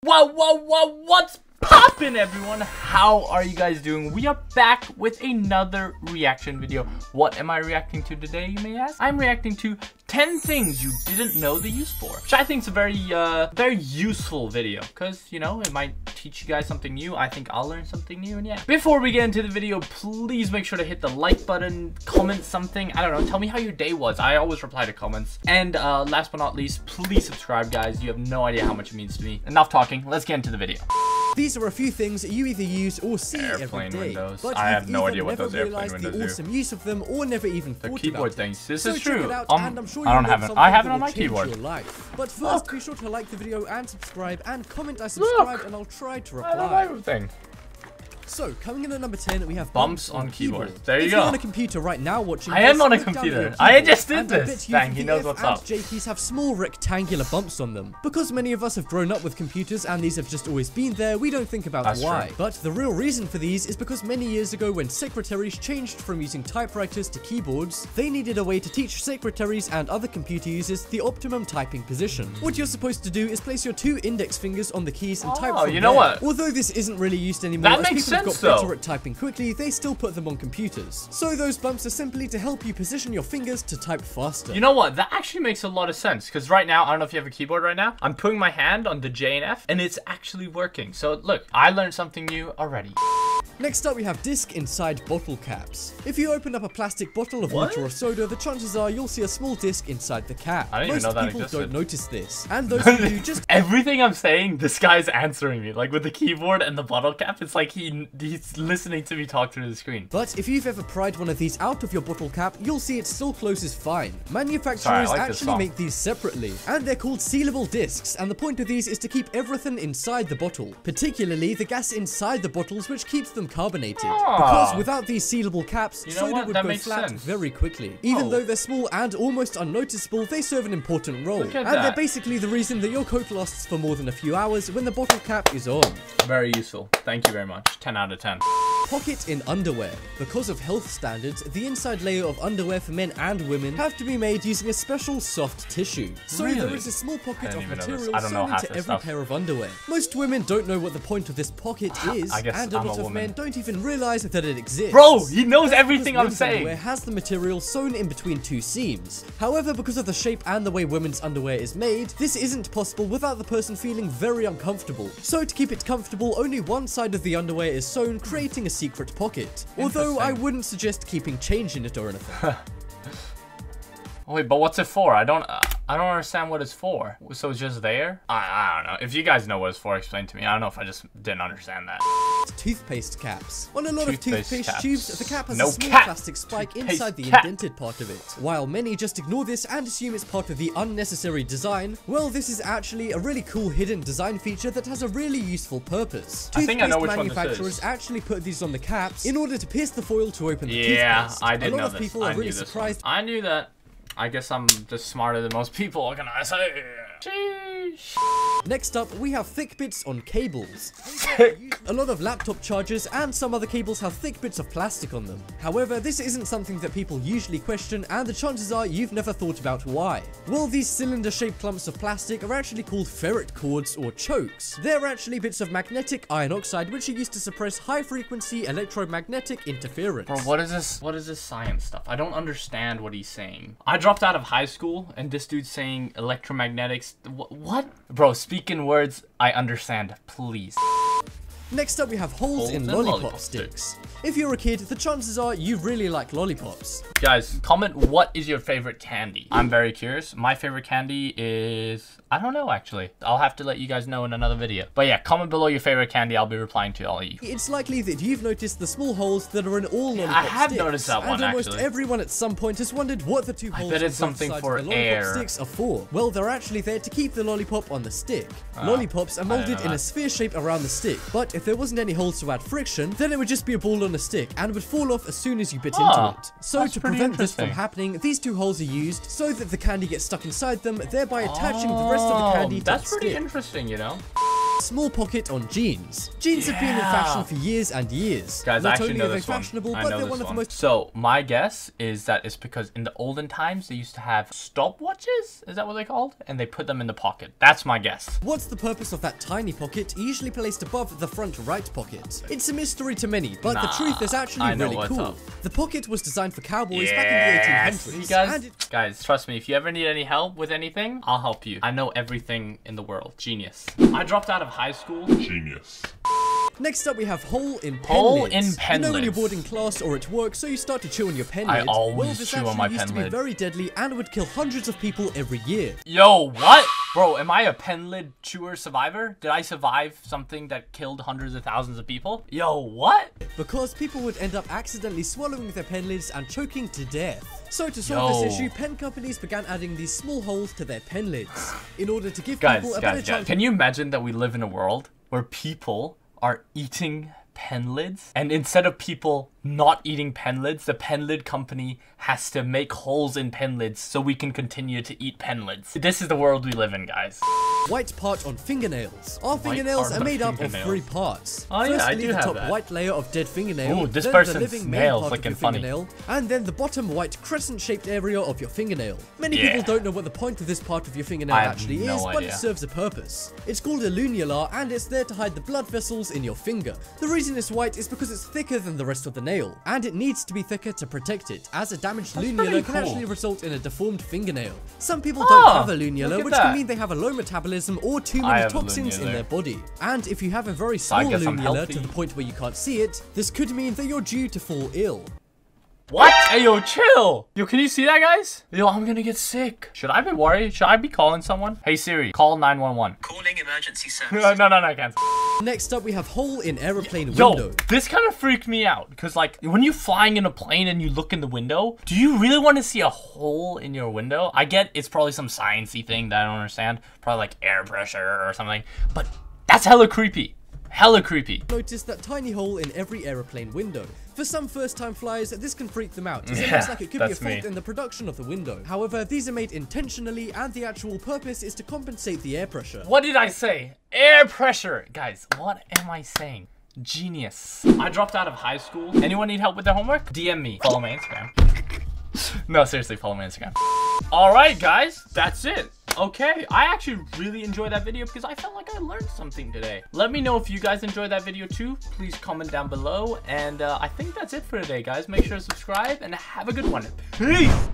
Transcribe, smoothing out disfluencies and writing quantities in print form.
What's poppin', everyone? How are you guys doing? We are back with another reaction video. What am I reacting to today, you may ask? I'm reacting to 10 things you didn't know the use for, which I think is a very useful video, because, you know, it might teach you guys something new. I think I'll learn something new, and yeah. Before we get into the video, please make sure to hit the like button, comment something, I don't know, tell me how your day was. I always reply to comments. And last but not least, please subscribe, guys. You have no idea how much it means to me. Enough talking, let's get into the video. These are a few things you either use or see airplane every day, windows. but I have no idea what those never airplane realized windows the awesome do. use of them, or never even The thought keyboard about things. it. This So is check true. it out, and I'm sure I don't you'll have learn it. I have it something on that my will change keyboard. your life. But first, Look. be sure to like the video and subscribe, and comment I subscribed, and I'll try to reply. Thing. So, coming in at number 10, we have bumps on keyboard. There you if go. you're on a computer right now watching I am this, on a look down at computer. your I keyboard, just did and I this. bet you Dang, that he the knows F what's and up. J keys have small rectangular bumps on them. Because many of us have grown up with computers and these have just always been there, we don't think about That's why. true. But the real reason for these is because many years ago, when secretaries changed from using typewriters to keyboards, they needed a way to teach secretaries and other computer users the optimum typing position. What you're supposed to do is place your 2 index fingers on the keys and type from you know there. what? Although this isn't really used anymore, That as makes people have sense, got better though. at typing quickly, they still put them on computers. So those bumps are simply to help you position your fingers to type faster. You know what? That actually makes a lot of sense, because right now, I don't know if you have a keyboard right now, I'm putting my hand on the J and F, and it's actually working. So look, I learned something new already. Next up, we have disc inside bottle caps. If you open up a plastic bottle of water or soda, the chances are you'll see a small disc inside the cap. I didn't even know that existed. Most people don't notice this, and those who do just Everything I'm saying, this guy's answering me. Like with the keyboard and the bottle cap, it's like he's listening to me talk through the screen. But if you've ever pried one of these out of your bottle cap, you'll see it still closes fine. Manufacturers Sorry, I like this actually song. make these separately, and they're called sealable discs, and the point of these is to keep everything inside the bottle, particularly the gas inside the bottles, which keeps them carbonated. Because without these sealable caps, You know soda what? would That go makes flat sense. very quickly. Even though they're small and almost unnoticeable, they serve an important role, Look at and they're that. basically the reason that your Coke lasts for more than a few hours when the bottle cap is on. Very useful. Thank you very much. 10 out of 10. Pocket in underwear. Because of health standards, the inside layer of underwear for men and women have to be made using a special soft tissue. So there Really? is a small pocket didn't of even know this. material I don't know sewn half into this every stuff. pair of underwear. Most women don't know what the point of this pocket is, I guess and a I'm a lot of woman. men don't even realize that it exists. Bro, he knows That's everything because I'm men's saying. underwear has the material sewn in between 2 seams. However, because of the shape and the way women's underwear is made, this isn't possible without the person feeling very uncomfortable. So to keep it comfortable, only one side of the underwear is sewn, creating a secret pocket. Although I wouldn't suggest keeping change in it or anything. Wait, but what's it for? I don't understand what it's for. So it's just there? I don't know. If you guys know what it's for, explain to me. I don't know if I just didn't understand that. Toothpaste caps. On a lot of Toothpaste toothpaste caps. tubes, the cap has No a small cap. plastic spike Toothpaste inside the cap. indented part of it. While many just ignore this and assume it's part of the unnecessary design, well, this is actually a really cool hidden design feature that has a really useful purpose. I think I know which one this manufacturers is. actually put these on the caps in order to pierce the foil to open the Yeah, toothpaste. I did a lot know of this. people I are really knew this surprised. one. I knew that. I guess I'm just smarter than most people. What can I say? Sheesh. Next up, we have thick bits on cables. A lot of laptop chargers and some other cables have thick bits of plastic on them. However, this isn't something that people usually question, and the chances are you've never thought about why. Well, these cylinder-shaped clumps of plastic are actually called ferrite cords or chokes. They're actually bits of magnetic iron oxide which are used to suppress high-frequency electromagnetic interference. Bro, what is this? What is this science stuff? I don't understand what he's saying. I dropped out of high school, and this dude's saying electromagnetics. What? Bro, speak in words I understand, please. Next up, we have holes in lollipop sticks. If you're a kid, the chances are you really like lollipops. Guys, comment what is your favorite candy. I'm very curious. My favorite candy is... I don't know, actually. I'll have to let you guys know in another video. But yeah, comment below your favorite candy. I'll be replying to all of you. It's likely that you've noticed the small holes that are in all lollipop I have sticks, noticed that one, and almost actually. everyone at some point has wondered what the 2 holes bet on it's both something sides for of the lollipop air. sticks are for. Well, they're actually there to keep the lollipop on the stick. Lollipops are didn't molded know in a that. sphere shape around the stick, but if there wasn't any holes to add friction, then it would just be a ball on a stick and would fall off as soon as you bit into it. So that's to pretty prevent this from interesting. happening, these 2 holes are used so that the candy gets stuck inside them, thereby attaching the rest of the candy to That's the pretty stick. interesting, you know? Small pocket on jeans. Jeans have been in fashion for years and years. Guys, I Not actually only know are they this one. fashionable, I but know they're this one of the one. most... So my guess is that it's because in the olden times they used to have stopwatches. Is that what they're called? And they put them in the pocket. That's my guess. What's the purpose of that tiny pocket, usually placed above the front right pocket? It's a mystery to many, but the truth is actually really cool. The pocket was designed for cowboys back in the 1800s. See, guys, trust me, if you ever need any help with anything, I'll help you. I know everything in the world. Genius. I dropped out of high school. Genius. Next up, we have hole in pen Hole lids. in pen You know when you're lids. bored in class or at work, so you start to chew on your pen I lid. always Well, this chew on actually my used pen to be lid. very deadly and would kill hundreds of people every year. Yo, what? Bro, am I a pen lid chewer survivor? Did I survive something that killed hundreds of thousands of people? Yo, what? Because people would end up accidentally swallowing their pen lids and choking to death. So to solve this issue, pen companies began adding these small holes to their pen lids in order to give people a better chance. Can you imagine that we live in a world where people are eating pen lids, and instead of people not eating pen lids, the pen lid company has to make holes in pen lids so we can continue to eat pen lids? This is the world we live in, guys. White part on fingernails. Our fingernails are made up of 3 parts. Oh yeah, I Firstly, do the have top that. white layer of dead fingernail. Ooh, this then person's the living main nail's part looking of your funny. fingernail, and then the bottom white crescent-shaped area of your fingernail. Many people don't know what the point of this part of your fingernail actually is, but it serves a purpose. It's called a lunular, and it's there to hide the blood vessels in your finger. The reason it's white is because it's thicker than the rest of the nail, and it needs to be thicker to protect it, as a damaged lunular can actually result in a deformed fingernail. Some people don't have a lunular, which can mean they have a low metabolism or too many toxins in their body. And if you have a very small lunular to the point where you can't see it, this could mean that you're due to fall ill. What? Hey, yo, chill. Yo, can you see that, guys? Yo, I'm gonna get sick. Should I be worried? Should I be calling someone? Hey, Siri, call 911. Calling emergency service. No, I can't. Next up, we have hole in aeroplane Yo, window. this kind of freaked me out. Because, like, when you're flying in a plane and you look in the window, do you really want to see a hole in your window? I get it's probably some sciencey thing that I don't understand. Probably, like, air pressure or something. But that's hella creepy. Hella creepy. Notice that tiny hole in every aeroplane window. For some first-time flyers, this can freak them out, as it looks like it could be a fault in the production of the window. However, these are made intentionally, and the actual purpose is to compensate the air pressure. What did I say? Air pressure. Guys, what am I saying? Genius. I dropped out of high school. Anyone need help with their homework? DM me. Follow my Instagram. No, seriously, follow my Instagram. All right, guys, that's it. Okay, I actually really enjoyed that video because I felt like I learned something today. Let me know if you guys enjoyed that video too. Please comment down below. And I think that's it for today, guys. Make sure to subscribe and have a good one. Peace!